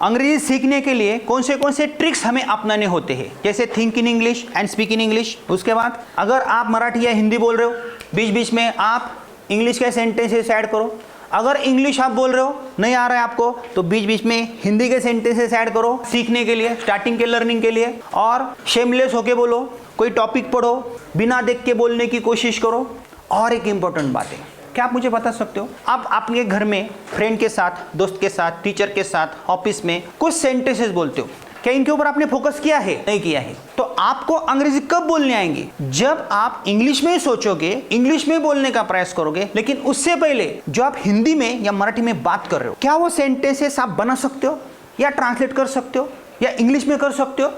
अंग्रेजी सीखने के लिए कौन से ट्रिक्स हमें अपनाने होते हैं, जैसे think in English and speak in English. उसके बाद अगर आप मराठी या हिंदी बोल रहे हो, बीच बीच में आप इंग्लिश के सेंटेंसेस ऐड करो। अगर इंग्लिश आप बोल रहे हो, नहीं आ रहा है आपको, तो बीच बीच में हिंदी के सेंटेंसेस ऐड करो सीखने के लिए, स्टार्टिंग के लर्निंग के लिए। और शेमलेस होके बोलो, कोई टॉपिक पढ़ो, बिना देख के बोलने की कोशिश करो। और एक इंपॉर्टेंट बात है, क्या आप मुझे बता सकते हो, आप अपने घर में फ्रेंड के साथ, दोस्त के साथ, टीचर के साथ, ऑफिस में कुछ सेंटेंसेस बोलते हो, क्या इनके ऊपर आपने फोकस किया है? नहीं किया है। तो आपको अंग्रेजी कब बोलने आएंगी? जब आप इंग्लिश में सोचोगे, इंग्लिश में बोलने का प्रयास करोगे, लेकिन उससे पहले जो आप हिंदी में या मराठी में बात कर रहे हो, क्या वो सेंटेंसेस आप बना सकते हो या ट्रांसलेट कर सकते हो या इंग्लिश में कर सकते हो?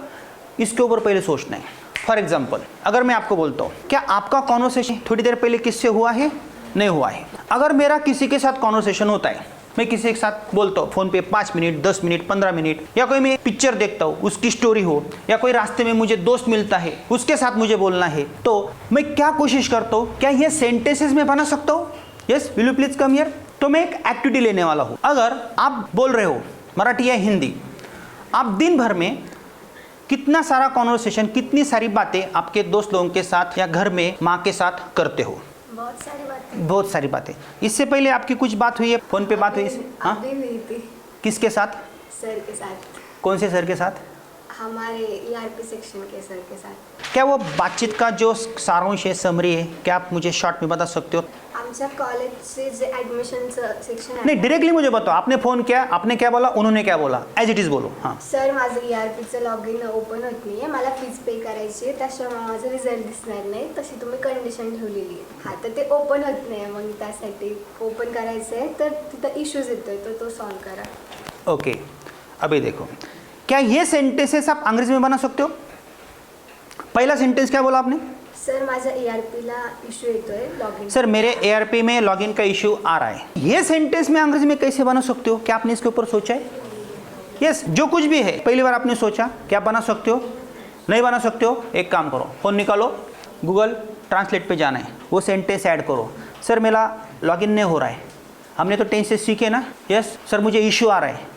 इसके ऊपर पहले सोचना है। फॉर एग्जाम्पल, अगर मैं आपको बोलता हूँ, क्या आपका कॉन्वर्सेशन थोड़ी देर पहले किससे हुआ है? नहीं हुआ है। अगर मेरा किसी के साथ कॉन्वर्सेशन होता है, मैं किसी के साथ बोलता हूँ फोन पे 5 मिनट, 10 मिनट, 15 मिनट, या कोई मैं पिक्चर देखता हूँ, उसकी स्टोरी हो, या कोई रास्ते में मुझे दोस्त मिलता है, उसके साथ मुझे बोलना है, तो मैं क्या कोशिश करता हूँ, क्या ये सेंटेंसेस में बना सकता हूँ? Yes, will you please come here. तो मैं एक एक्टिविटी लेने वाला हूँ। अगर आप बोल रहे हो मराठी या हिंदी, आप दिन भर में कितना सारा कॉन्वर्सेशन, कितनी सारी बातें आपके दोस्त लोगों के साथ या घर में माँ के साथ करते हो? बहुत सारी बातें। बहुत सारी बातें। इससे पहले आपकी कुछ बात हुई है, फोन पे बात हुई? हाँ, अभी हुई थी। किसके साथ? सर के साथ। कौन से सर के साथ? हमारे ईआरपी सेक्शन के सर के साथ। क्या वो बातचीत का जो सारांश है, समरी है, क्या आप मुझे शॉर्ट में बता सकते हो? आमच्या कॉलेजचे जे ॲडमिशन सेक्शन आहे, नहीं, डायरेक्टली मुझे बताओ, आपने फोन किया, आपने क्या बोला, उन्होंने क्या बोला, एज इट इज बोलो। हाँ सर, माझं ईआरपीचं लॉगिन ओपन होत नाही आहे, मला फीज पे करायची आहे, त्याशिवाय माझं रिझल्ट दिसणार नाही, तशी तुम्ही कंडिशन ठेवलेली आहे. हां, तर ते ओपन होत नाही आहे, मग त्यासाठी ओपन करायचं आहे, तर तिथं इश्यूज येतोय, तर तो सॉल्व करा. ओके, अभी देखो, क्या ये सेंटेंसेस आप अंग्रेजी में बना सकते हो? पहला सेंटेंस क्या बोला आपने? सर, माझ्या ईआरपीला इश्यू येतोय लॉगिन. सर, मेरे एआरपी में लॉगिन का इश्यू आ रहा है। ये सेंटेंस में अंग्रेजी में कैसे बना सकते हो? क्या आपने इसके ऊपर सोचा है? यस, जो कुछ भी है, पहली बार आपने सोचा, क्या बना सकते हो? नहीं बना सकते हो? एक काम करो, फ़ोन निकालो, गूगल ट्रांसलेट पे जाना है, वो सेंटेंस ऐड करो। सर, मेरा लॉगिन नहीं हो रहा है। हमने तो टेंसेस सीखे ना। यस सर, मुझे इश्यू आ रहा है।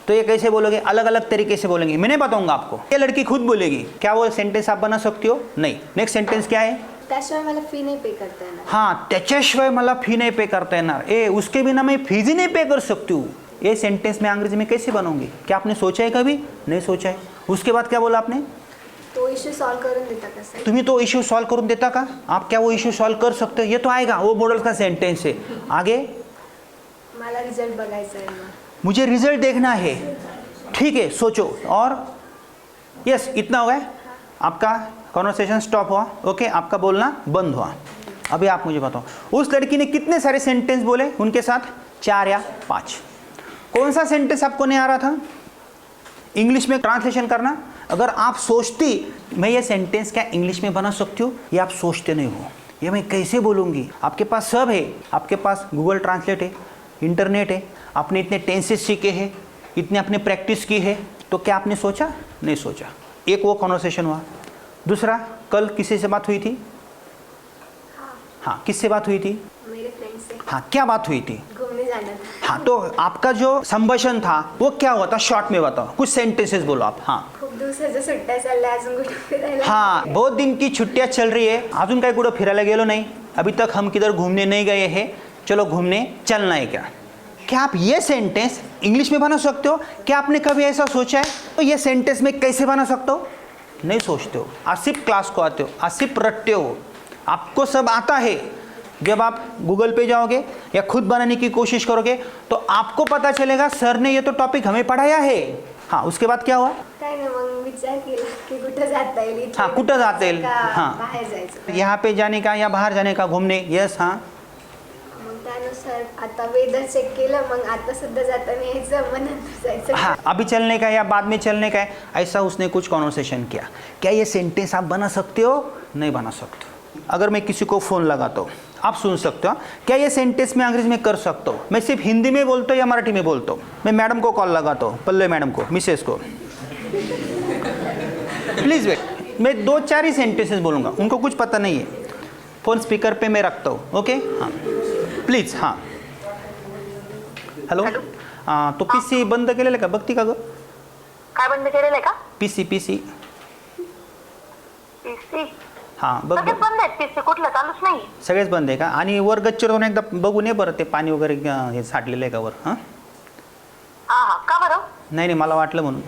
तो ये कैसे बोलोगे? अलग अलग तरीके से बोलेंगे, मैं नहीं बताऊंगा आपको, ये लड़की खुद बोलेगी। क्या वो सेंटेंस आप बना सकते हो? नहीं। नेक्स्ट सेंटेंस क्या है? त्याशिवाय मला फी नाही पे करता येणार. हाँ, त्याच्याशिवाय मला फी नहीं पे करता येणार. ए, उसके बिना मैं फीस ही नहीं पे कर सकती हूँ. ये सेंटेंस में अंग्रेजी में कैसे बनोगे? क्या आपने सोचा है कभी? नहीं सोचा है. उसके बाद क्या बोला आपने? तो इश्यू सॉल्व करून देता का सर? तुम्ही तो इश्यू सॉल्व करून देता का? आप क्या वो इश्यू सॉल्व कर सकते हो? ये तो आएगा, वो मॉडल का सेंटेंस है. आगे? मला रिजल्ट बघायचा आहे ना. मुझे रिजल्ट देखना है. ठीक है, सोचो. और यस, इतना हो गया. आपका कॉन्वर्सेशन स्टॉप हुआ. ओके, आपका बोलना बंद हुआ. अभी आप मुझे बताओ, उस लड़की ने कितने सारे सेंटेंस बोले उनके साथ? 4 या 5. कौन सा सेंटेंस आपको नहीं आ रहा था? इंग्लिश में ट्रांसलेशन करना. अगर आप सोचती मैं ये सेंटेंस क्या इंग्लिश में बना सकती हूँ, ये आप सोचते नहीं हो, ये मैं कैसे बोलूँगी. आपके पास सब है, आपके पास गूगल ट्रांसलेट है, इंटरनेट है, आपने इतने टेंसेस सीखे हैं, इतने आपने प्रैक्टिस की है, तो क्या आपने सोचा? नहीं सोचा. एक वो कॉन्वर्सेशन हुआ. दूसरा, कल किसी से बात हुई थी? हाँ, किससे बात हुई थी? मेरे फ्रेंड से. हाँ, क्या बात हुई थी? घूमने जाना था. हाँ, तो आपका जो संभाषण था वो क्या हुआ था? शॉर्ट में बताओ, कुछ सेंटेंसेस बोलो आप. हाँ, खूप दिवसाच्या सुट्ट्या चालल्या, अजून कुठे फिरायला? हाँ, बहुत दिन की छुट्टियाँ चल रही है, अजून काही कुठं फिरायला गेलो नहीं, अभी तक हम किधर घूमने नहीं गए हैं, चलो घूमने चलना है क्या? क्या आप ये सेंटेंस इंग्लिश में बना सकते हो? क्या आपने कभी ऐसा सोचा है? तो ये सेंटेंस में कैसे बना सकते हो? नहीं सोचते हो. आप सिर्फ क्लास को आते हो, आप सिर्फ रटते हो, आपको सब आता है. जब आप गूगल पे जाओगे या खुद बनाने की कोशिश करोगे तो आपको पता चलेगा सर ने ये तो टॉपिक हमें पढ़ाया है. हाँ, उसके बाद क्या हुआ? काय नाही, मग विचार केला की कुठं जाता येईल. इथून हाँ, कुठं जाता येईल. का हाँ, बाहेर जायचं. यहाँ पे जाने का या बाहर जाने का घूमने. यस. हाँ, मग त्यानुसार आता वेदर चेक केलं, मग आता सध्या जाताना यायचं, मग नंतर जायचं. हाँ, अभी चलने का या बाद में चलने का है, ऐसा उसने कुछ कॉन्वर्सेशन किया. क्या ये सेंटेंस आप बना सकते हो? नहीं बना सकते. अगर मैं किसी को फ़ोन लगाता हूँ, आप सुन सकते हो. क्या ये सेंटेंस मैं अंग्रेजी में कर सकता हूँ? मैं सिर्फ हिंदी में बोलता हूँ या मराठी में बोलता हूँ? मैं मैडम को कॉल लगाता हूँ, पल्लवी मैडम को, मिसेस को. प्लीज़ वेट, मैं 2-4 ही सेंटेंसेस बोलूँगा, उनको कुछ पता नहीं है. फ़ोन स्पीकर पे मैं रखता हूँ. ओके. हाँ, प्लीज़. हाँ, हेलो. तो पीसी बंद केलेलं का बघती का ग? काय बंद केलेलं आहे का? पीसी पीसी पीसी हां बघ सगळेच बंद आहेत. पीसी कुठलं चालूच नाही. सगळेच बंद आहे का? आणि वर गच्चीवरून एकदा बघून ये बरं, ते पाणी वगैरे हे साठलेलं आहे का वर? हां हा हा का बरं? नाही नाही मला वाटलं म्हणून.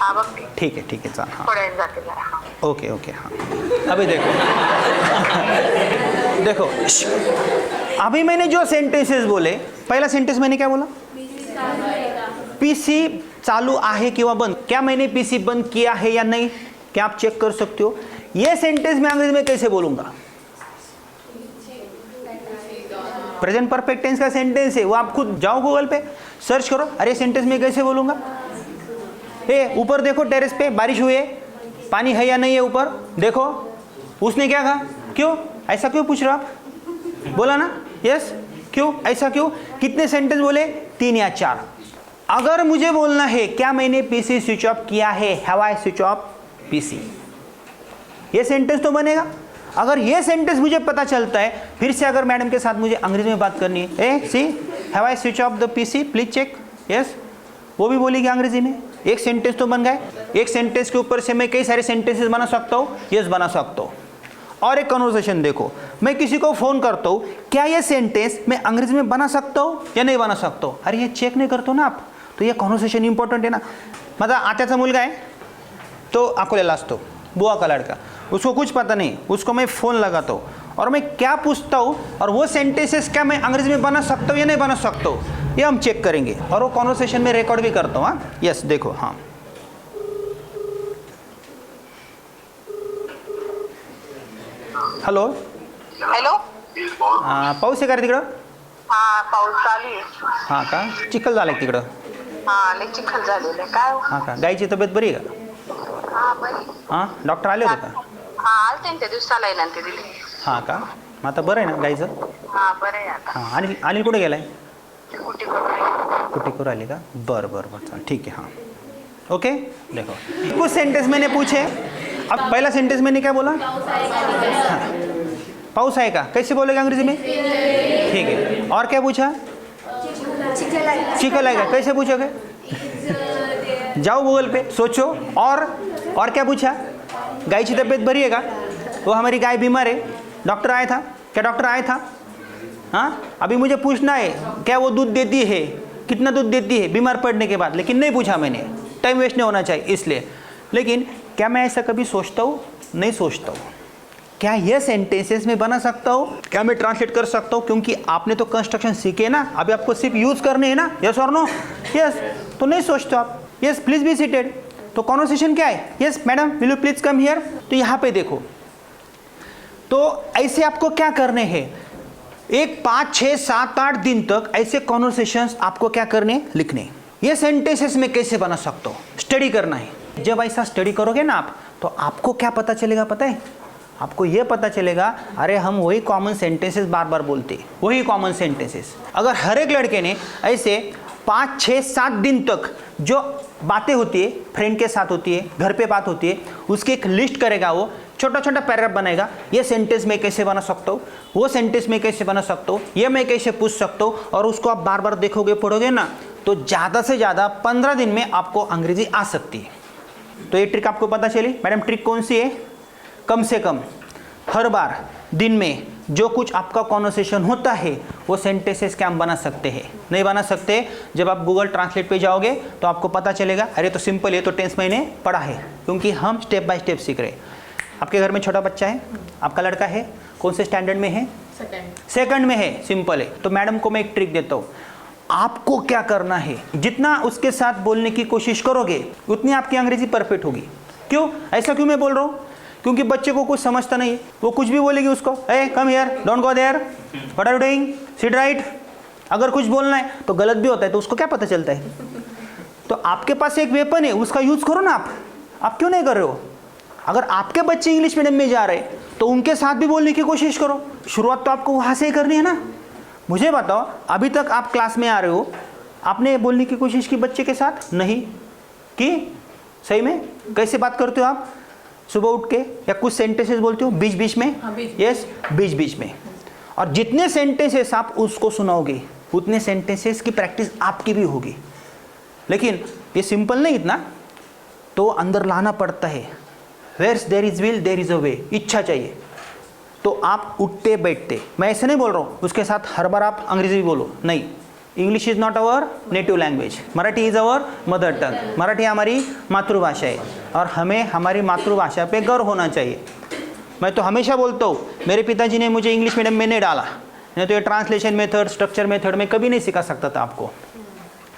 हा बघते. ठीक आहे चाल हाँ थोड्या वेळ जाते जरा. हा. ओके ओके हाँ अभी देखो देखो अभी मैंने जो सेंटेंसेस बोले, पहला सेंटेंस मैंने क्या बोला? पीसी चालू आहे किंवा बंद. क्या मैंने पीसी बंद किया है या नहीं? क्या आप चेक कर सकते हो? ये सेंटेंस मैं अंग्रेजी में कैसे बोलूंगा? प्रेजेंट परफेक्ट टेंस का सेंटेंस है वो, आप खुद जाओ गूगल पे सर्च करो, अरे सेंटेंस में कैसे बोलूंगा? ऊपर देखो टेरेस पे बारिश हुई है, पानी है या नहीं है ऊपर? देखो उसने क्या कहा? क्यों ऐसा क्यों पूछ रहे हो आप? बोला ना यस. क्यों ऐसा क्यों? कितने सेंटेंस बोले? 3 या 4. अगर मुझे बोलना है क्या मैंने पीसी स्विच ऑफ किया है, have I switch of PC, ये सेंटेंस तो बनेगा. अगर ये सेंटेंस मुझे पता चलता है, फिर से अगर मैडम के साथ मुझे अंग्रेजी में बात करनी है, see have I switch off the PC please check, yes, वो भी बोलेगी अंग्रेजी में. एक सेंटेंस तो बन गए. एक सेंटेंस के ऊपर से मैं कई सारे सेंटेंसेस बना सकता हूँ, यस बना सकता हूँ. और एक कन्वर्सेशन देखो, मैं किसी को फ़ोन करता हूँ, क्या ये सेंटेंस मैं अंग्रेजी में बना सकता हूँ या नहीं बना सकता हूँ? अरे ये चेक नहीं करते हो ना आप, तो ये कन्वर्सेशन इंपॉर्टेंट है ना. माझा आत्याचा मुलगा आहे, तो अकोल्याला असतो, बुआ का लड़का, उसको कुछ पता नहीं, उसको मैं फ़ोन लगाता हूँ और मैं क्या पूछता हूँ और वो सेंटेंसेस क्या मैं अंग्रेजी में बना सकता हूँ या नहीं बना सकता हूँ, ये हम चेक करेंगे. और वो कॉन्वर्सेशन में रिकॉर्ड भी करता हूँ. हाँ यस देखो. हाँ हॅलो हॅलो. पाऊस आहे का रे तिकडं? हा पाऊस चालू आहे. हां का? चिखल झाला आहे तिकडं? हा लय चिखल झालेलं आहे. काय हो? हां का? गायची तब्येत बरी आहे का? हा बरी. हां डॉक्टर आले होते का? हा आलते ना त्या दिवसाला आहे ना ते दिले. हां का? मग आता बरं आहे ना गायचं? हा बरं आहे आता. हां अनिल कुठे गेलाय? कुठे करून कुटीकुर आली का? बरं चल ठीक है. हाँ ओके देखो कुछ सेंटेंस मैंने पूछे. अब पहला सेंटेंस मैंने क्या बोला? हाँ पाउस है का? कैसे बोलेगा अंग्रेजी में? ठीक है. और क्या पूछा? चिखल आएगा. कैसे पूछोगे? जाओ गूगल पे सोचो. और क्या पूछा? गाय की तबीयत बरी है का? वो हमारी गाय बीमार है, डॉक्टर आया था. क्या डॉक्टर आया था? हाँ अभी मुझे पूछना है क्या वो दूध देती है, कितना दूध देती है बीमार पड़ने के बाद, लेकिन नहीं पूछा मैंने, टाइम वेस्ट नहीं होना चाहिए इसलिए. लेकिन क्या मैं ऐसा कभी सोचता हूँ? नहीं सोचता हूँ. क्या ये सेंटेंसेस में बना सकता हूँ? क्या मैं ट्रांसलेट कर सकता हूँ? क्योंकि आपने तो कंस्ट्रक्शन सीखे ना, अभी आपको सिर्फ यूज़ करने हैं ना, यस और नो? यस. तो नहीं सोचते आप. Yes please be seated. तो कॉन्वर्सेशन क्या है? Yes madam will you please come here. तो यहाँ पे देखो, तो ऐसे आपको क्या करने हैं, एक 5, 6, 7, 8 दिन तक ऐसे कॉन्वर्सेशंस आपको क्या करने, लिखने. ये सेंटेंसेस में कैसे बना सकता हूँ, स्टडी करना है. जब ऐसा स्टडी करोगे ना आप, तो आपको क्या पता चलेगा पता है? आपको ये पता चलेगा अरे हम वही कॉमन सेंटेंसेस बार बार बोलते, वही कॉमन सेंटेंसेस. अगर हर एक लड़के ने ऐसे 5, 6, 7 दिन तक जो बातें होती है, फ्रेंड के साथ होती है, घर पे बात होती है, उसकी एक लिस्ट करेगा, वो छोटा छोटा पैराग्राफ बनाएगा, ये सेंटेंस मैं कैसे बना सकता हूँ, वो सेंटेंस मैं कैसे बना सकता हूँ, ये मैं कैसे पूछ सकता हूँ, और उसको आप बार बार देखोगे पढ़ोगे ना, तो ज़्यादा से ज़्यादा 15 दिन में आपको अंग्रेजी आ सकती है. तो ये ट्रिक आपको पता चली. मैडम ट्रिक कौन सी है? कम से कम हर बार दिन में जो कुछ आपका कॉन्वर्सेशन होता है वो सेंटेंसेस क्या हम बना सकते हैं? नहीं बना सकते. जब आप गूगल ट्रांसलेट पे जाओगे तो आपको पता चलेगा अरे तो सिंपल है, तो टेंस मैंने पढ़ा है, क्योंकि हम स्टेप बाय स्टेप सीख रहे हैं. आपके घर में छोटा बच्चा है, आपका लड़का है, कौन से स्टैंडर्ड में है? सेकंड में है. सिंपल है. तो मैडम को मैं एक ट्रिक देता हूँ. आपको क्या करना है, जितना उसके साथ बोलने की कोशिश करोगे उतनी आपकी अंग्रेजी परफेक्ट होगी. क्यों ऐसा क्यों मैं बोल रहा हूँ? क्योंकि बच्चे को कुछ समझता नहीं है, वो कुछ भी बोलेगी उसको, ए come here, don't go there, what are you doing, sit right. अगर कुछ बोलना है तो गलत भी होता है, तो उसको क्या पता चलता है? तो आपके पास एक वेपन है, उसका यूज़ करो ना. आप क्यों नहीं कर रहे हो? अगर आपके बच्चे इंग्लिश मीडियम में जा रहे तो उनके साथ भी बोलने की कोशिश करो. शुरुआत तो आपको वहाँ से ही करनी है ना. मुझे बताओ, अभी तक आप क्लास में आ रहे हो, आपने बोलने की कोशिश की बच्चे के साथ? नहीं की. सही में कैसे बात करते हो आप? सुबह उठ के या कुछ सेंटेंसेस बोलते हो बीच बीच में? यस बीच बीच में. और जितने सेंटेंसेस आप उसको सुनाओगे उतने सेंटेंसेस की प्रैक्टिस आपकी भी होगी। लेकिन ये सिंपल नहीं इतना, तो अंदर लाना पड़ता है। Where there is will there is a way, इच्छा चाहिए। तो आप उठते बैठते, मैं ऐसे नहीं बोल रहा हूँ उसके साथ हर बार आप अंग्रेजी भी बोलो, नहीं। English is not our native language, Marathi is our mother tongue. Marathi हमारी मातृभाषा है और हमें हमारी मातृभाषा पे गर्व होना चाहिए। मैं तो हमेशा बोलता हूँ, मेरे पिताजी ने मुझे इंग्लिश मीडियम में नहीं डाला, नहीं तो ये ट्रांसलेशन मेथड, स्ट्रक्चर मेथड में कभी नहीं सिखा सकता था आपको।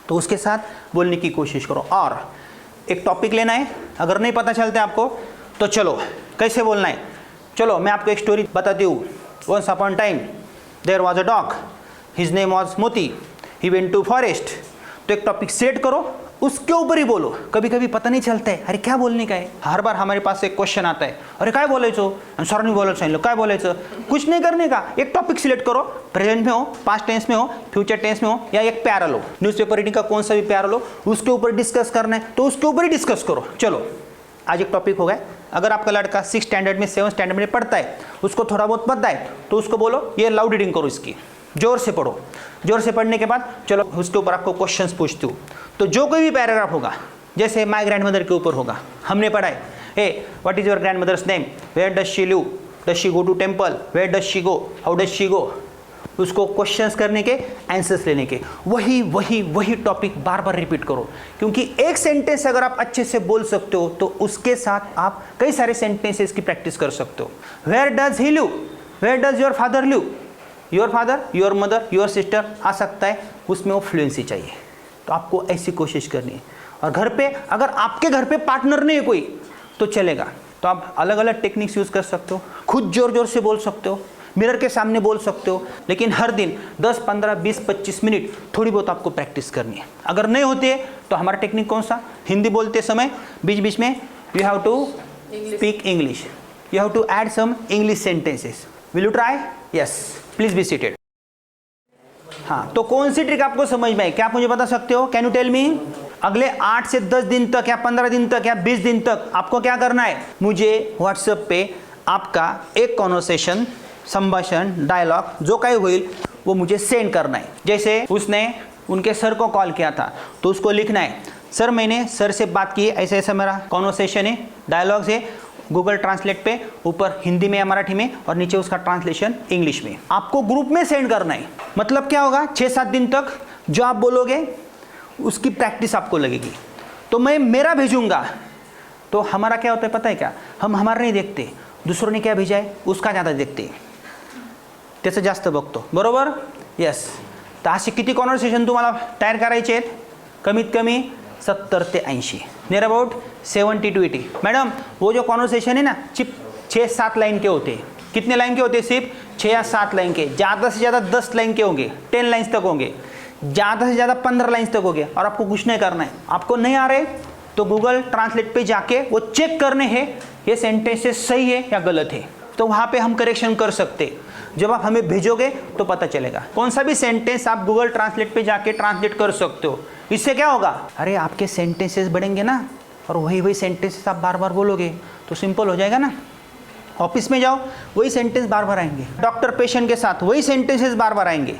तो उसके साथ बोलने की कोशिश करो। और एक टॉपिक लेना है, अगर नहीं पता चलता आपको तो चलो कैसे बोलना है। चलो मैं आपको एक स्टोरी बताती हूँ। Once upon time there was a dog, his name was Moti, he went to forest. तो एक टॉपिक सेट करो, उसके ऊपर ही बोलो। कभी कभी पता नहीं चलता है, अरे क्या बोलने का है। हर बार हमारे पास एक क्वेश्चन आता है, अरे काय बोलायचं, सर नहीं बोलायचं सांगितलं, काय बोलायचं। कुछ नहीं करने का, एक टॉपिक सिलेक्ट करो, प्रेजेंट में हो, पास्ट टेंस में हो, फ्यूचर टेंस में हो, या एक प्यारा लो, न्यूज़पेपर रीडिंग का कौन सा भी प्यारा लो, उसके ऊपर डिस्कस करना है तो उसके ऊपर ही डिस्कस करो। चलो आज एक टॉपिक हो गया। अगर आपका लड़का 6 स्टैंडर्ड में 7 स्टैंडर्ड में पढ़ता है, उसको थोड़ा बहुत पता है, तो उसको बोलो ये लाउड रीडिंग करो, इसकी जोर से पढ़ो। जोर से पढ़ने के बाद चलो उसके ऊपर आपको क्वेश्चंस पूछती हूँ। तो जो कोई भी पैराग्राफ होगा, जैसे माय ग्रैंड मदर के ऊपर होगा, हमने पढ़ा है, hey what is your grandmother's name, where does she live, does she go to temple, where does she go, how does she go. उसको क्वेश्चंस करने के, आंसर्स लेने के, वही टॉपिक बार बार रिपीट करो। क्योंकि एक सेंटेंस अगर आप अच्छे से बोल सकते हो तो उसके साथ आप कई सारे सेंटेंसेस की प्रैक्टिस कर सकते हो। Where does he live, where does your father live, your father, your mother, your sister आ सकता है, उसमें वो फ्लुएंसी चाहिए। तो आपको ऐसी कोशिश करनी है। और घर पे अगर आपके घर पे पार्टनर नहीं है कोई तो चलेगा, तो आप अलग अलग टेक्निक्स यूज़ कर सकते हो। खुद जोर जोर से बोल सकते हो, मिरर के सामने बोल सकते हो, लेकिन हर दिन 10, 15, 20, 25 मिनट थोड़ी बहुत आपको प्रैक्टिस करनी है। अगर नहीं होती है तो हमारा टेक्निक कौन सा, हिंदी बोलते समय बीच बीच में you have to speak English, you have to add some English sentences. Will you try? Yes, please be seated. हाँ, तो कौन सी ट्रिक आपको समझ में आई, क्या आप मुझे बता सकते हो? Can you tell me? अगले 8 से 10 दिन तक या 15 दिन तक या 20 दिन तक आपको क्या करना है? मुझे व्हाट्सएप पे आपका एक कॉन्वर्सेशन, संभाषण, डायलॉग जो काही होईल वो मुझे सेंड करना है। जैसे उसने उनके सर को कॉल किया था तो उसको लिखना है, सर मैंने सर से बात की, ऐसे ऐसा मेरा कॉन्वर्सेशन है, डायलॉग्स है, गूगल ट्रांसलेट पे ऊपर हिंदी में या मराठी में और नीचे उसका ट्रांसलेशन इंग्लिश में आपको ग्रुप में सेंड करना है। मतलब क्या होगा, 6-7 दिन तक जो आप बोलोगे उसकी प्रैक्टिस आपको लगेगी। तो मैं मेरा भेजूंगा तो हमारा क्या होता है पता है क्या, हम हमारा नहीं देखते, दूसरों ने क्या भेजा है उसका ज़्यादा देखते हैं, त्याचं जास्त बघतो, बरोबर? यस। तर असे किती कॉन्व्हर्सेशन तुम्हाला तयार करायचे आहेत? कमीत कमी 70 ते 80, नियर अबाउट 70 to 80। मैडम वो जो कॉन्वर्सेशन है ना, सिर्फ 6-7 लाइन के होते हैं। कितने लाइन के होते हैं? सिर्फ 6 या 7 लाइन के, ज़्यादा से ज़्यादा 10 लाइन के होंगे, 10 लाइन्स तक होंगे, ज़्यादा से ज़्यादा 15 लाइन्स तक होंगे। और आपको कुछ नहीं करना है, आपको नहीं आ रहे तो गूगल ट्रांसलेट पे जाके वो चेक करने हैं ये सेंटेंसेस सही है या गलत है, तो वहाँ पे हम करेक्शन कर सकते हैं। जब आप हमें भेजोगे तो पता चलेगा कौन सा भी सेंटेंस आप गूगल ट्रांसलेट पे जाके ट्रांसलेट कर सकते हो। इससे क्या होगा, अरे आपके सेंटेंसेस बढ़ेंगे ना, और वही सेंटेंसेस आप बार बार बोलोगे तो सिंपल हो जाएगा ना। ऑफिस में जाओ वही सेंटेंस बार बार आएंगे, डॉक्टर पेशेंट के साथ वही सेंटेंसेस बार बार आएंगे,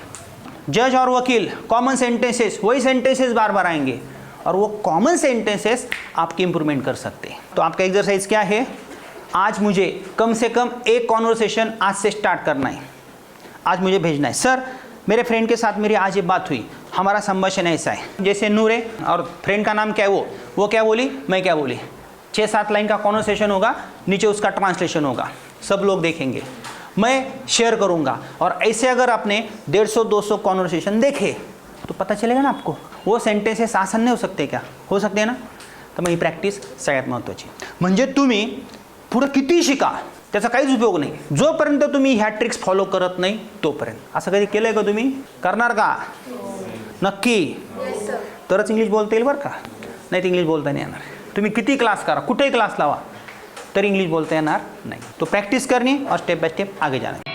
जज और वकील कॉमन सेंटेंसेस वही सेंटेंसेस बार बार आएंगे, और वो कॉमन सेंटेंसेस आपकी इंप्रूवमेंट कर सकते हैं। तो आपका एक्सरसाइज क्या है, आज मुझे कम से कम एक कॉन्वर्सेशन आज से स्टार्ट करना है। आज मुझे भेजना है, सर मेरे फ्रेंड के साथ मेरी आज ये बात हुई, हमारा संभाषण ऐसा है, जैसे नूर है और फ्रेंड का नाम क्या है, वो क्या बोली, मैं क्या बोली, 6-7 लाइन का कॉन्वर्सेशन होगा, नीचे उसका ट्रांसलेशन होगा, सब लोग देखेंगे, मैं शेयर करूँगा। और ऐसे अगर आपने 150-200 कॉन्वर्सेशन देखे तो पता चलेगा ना आपको, वो सेंटेन्सेस आसान नाही हो सकते क्या, हो सकते ना। तर मग ही प्रॅक्टिस सगळ्यात महत्त्वाची। म्हणजे तुम्ही पुढं किती शिका त्याचा काहीच उपयोग नाही जोपर्यंत तुम्ही ह्या ट्रिक्स फॉलो करत नाही तोपर्यंत। असं कधी केलंय का तुम्ही, करणार का? नक्की, तरच इंग्लिश बोलता येईल बरं का, नाही तर इंग्लिश बोलता नाही येणार। तुम्ही किती क्लास करा, कुठेही क्लास लावा तर इंग्लिश बोलता येणार नाही। तो प्रैक्टिस करनी और स्टेप बाय स्टेप आगे जाना।